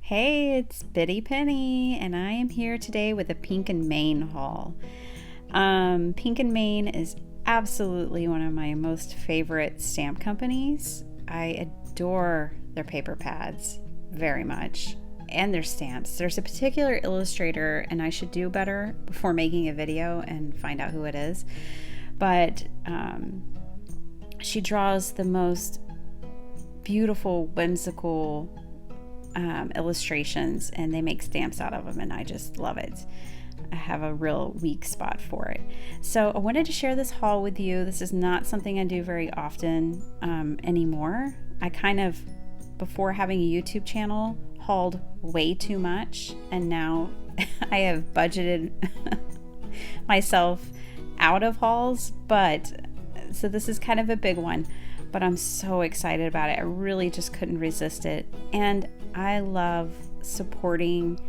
Hey, it's Biddy Penny, and I am here today with a Pink and Main haul. Pink and Main is absolutely one of my most favorite stamp companies. I adore their paper pads very much and their stamps. There's a particular illustrator, and I should do better before making a video and find out who it is. But she draws the most beautiful, whimsical illustrations, and they make stamps out of them, and I just love it. I have a real weak spot for it. So I wanted to share this haul with you. This is not something I do very often anymore. I kind of, before having a YouTube channel, hauled way too much, and now I have budgeted myself out of hauls, but so this is kind of a big one, but I'm so excited about it. I really just couldn't resist it. And I love supporting,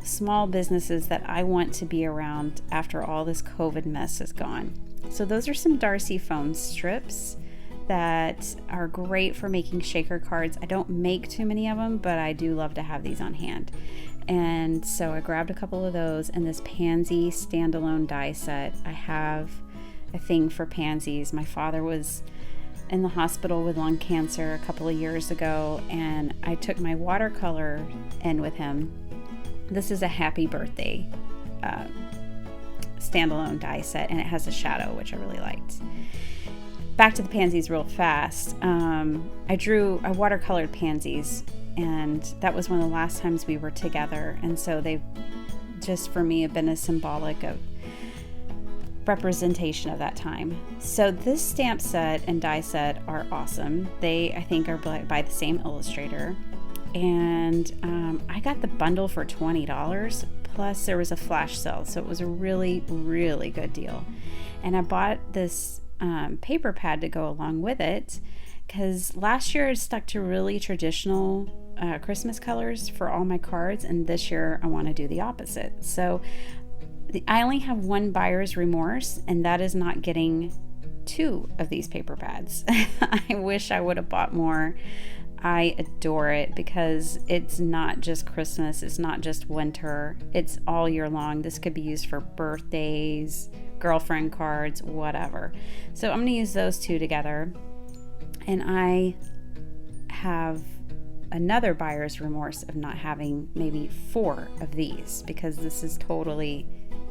small businesses that I want to be around after all this COVID mess is gone. So those are some Darcy foam strips that are great for making shaker cards. I don't make too many of them, but I do love to have these on hand. And so I grabbed a couple of those and this pansy standalone die set. I have a thing for pansies. My father was in the hospital with lung cancer a couple of years ago, and I took my watercolor in with him. This is a happy birthday standalone die set, and it has a shadow, which I really liked. Back to the pansies real fast. I watercolored pansies, and that was one of the last times we were together, and so they've just for me have been a symbolic of representation of that time. So this stamp set and die set are awesome. They, I think, are by the same illustrator, and I got the bundle for $20, plus there was a flash sale, so it was a really, really good deal. And I bought this paper pad to go along with it, because last year I stuck to really traditional Christmas colors for all my cards, and this year I want to do the opposite. So I only have one buyer's remorse, and that is not getting two of these paper pads. I wish I would have bought more. I adore it because it's not just Christmas, it's not just winter, it's all year long. This could be used for birthdays, girlfriend cards, whatever. So I'm going to use those two together, and I have another buyer's remorse of not having maybe 4 of these, because this is totally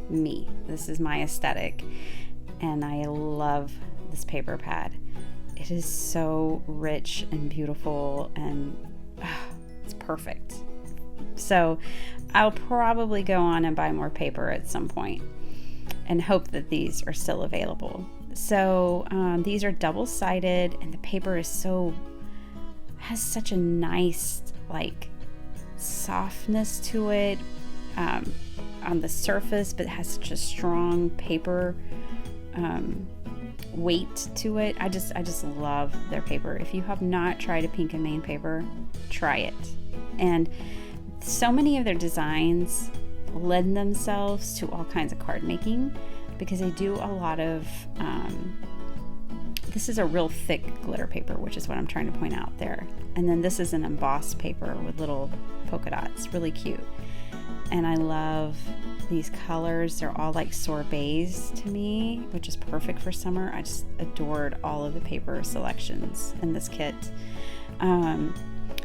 me. This is my aesthetic, and I love this paper pad. It is so rich and beautiful, and it's perfect. So I'll probably go on and buy more paper at some point and hope that these are still available. So these are double-sided, and the paper has such a nice softness to it on the surface, but it has such a strong paper weight to it. I just love their paper. If you have not tried a Pink and Main paper, try it. And so many of their designs lend themselves to all kinds of card making, because they do a lot of this is a real thick glitter paper, which is what I'm trying to point out there. And then this is an embossed paper with little polka dots, really cute. And I love these colors. They're all like sorbets to me, which is perfect for summer. I just adored all of the paper selections in this kit.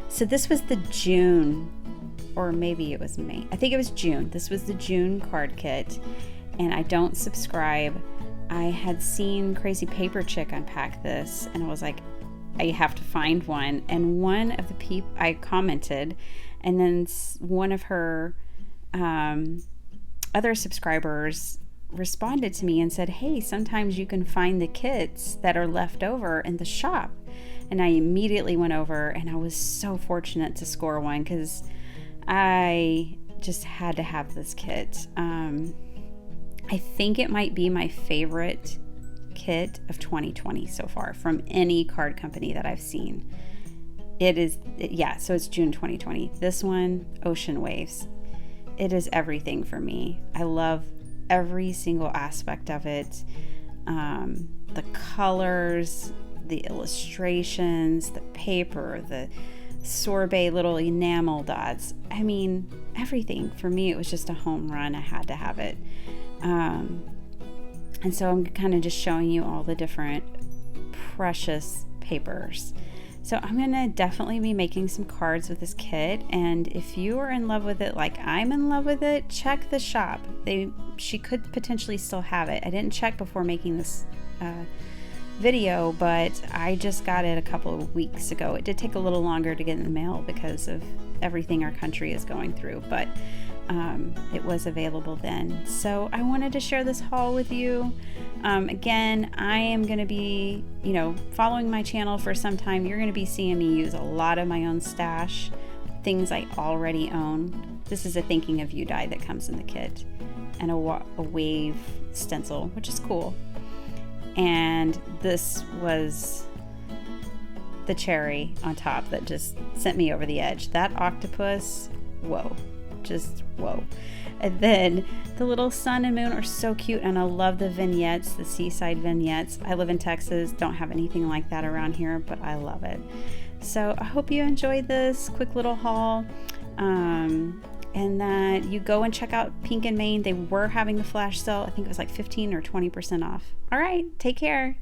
So this was the June, or maybe it was May. I think it was June. This was the June card kit, and I don't subscribe. I had seen Crazy Paper Chick unpack this, and I was like, I have to find one. And one of the people I commented, and then one of her other subscribers responded to me and said, hey, sometimes you can find the kits that are left over in the shop. And I immediately went over, and I was so fortunate to score one, because I just had to have this kit. I think it might be my favorite kit of 2020 so far from any card company that I've seen. So it's June 2020. This one, Ocean Waves. It is everything for me. I love every single aspect of it. The colors, the illustrations, the paper, sorbet little enamel dots. I mean, everything. For me, it was just a home run. I had to have it. And so I'm kind of just showing you all the different precious papers. So I'm going to definitely be making some cards with this kit, and if you are in love with it like I'm in love with it, check the shop. She could potentially still have it. I didn't check before making this video, but I just got it a couple of weeks ago. It did take a little longer to get in the mail because of everything our country is going through, but it was available then. So I wanted to share this haul with you. Again, I am going to be, following my channel for some time. You're going to be seeing me use a lot of my own stash, things I already own. This is a Thinking of You die that comes in the kit, and a wave stencil, which is cool. And this was the cherry on top that just sent me over the edge. That octopus, whoa. Just whoa. And then the little sun and moon are so cute, and I love the vignettes, the seaside vignettes. I live in Texas, don't have anything like that around here, but I love it. So I hope you enjoyed this quick little haul, and that you go and check out Pink & Main. They were having the flash sale. I think it was like 15 or 20% off. All right, take care.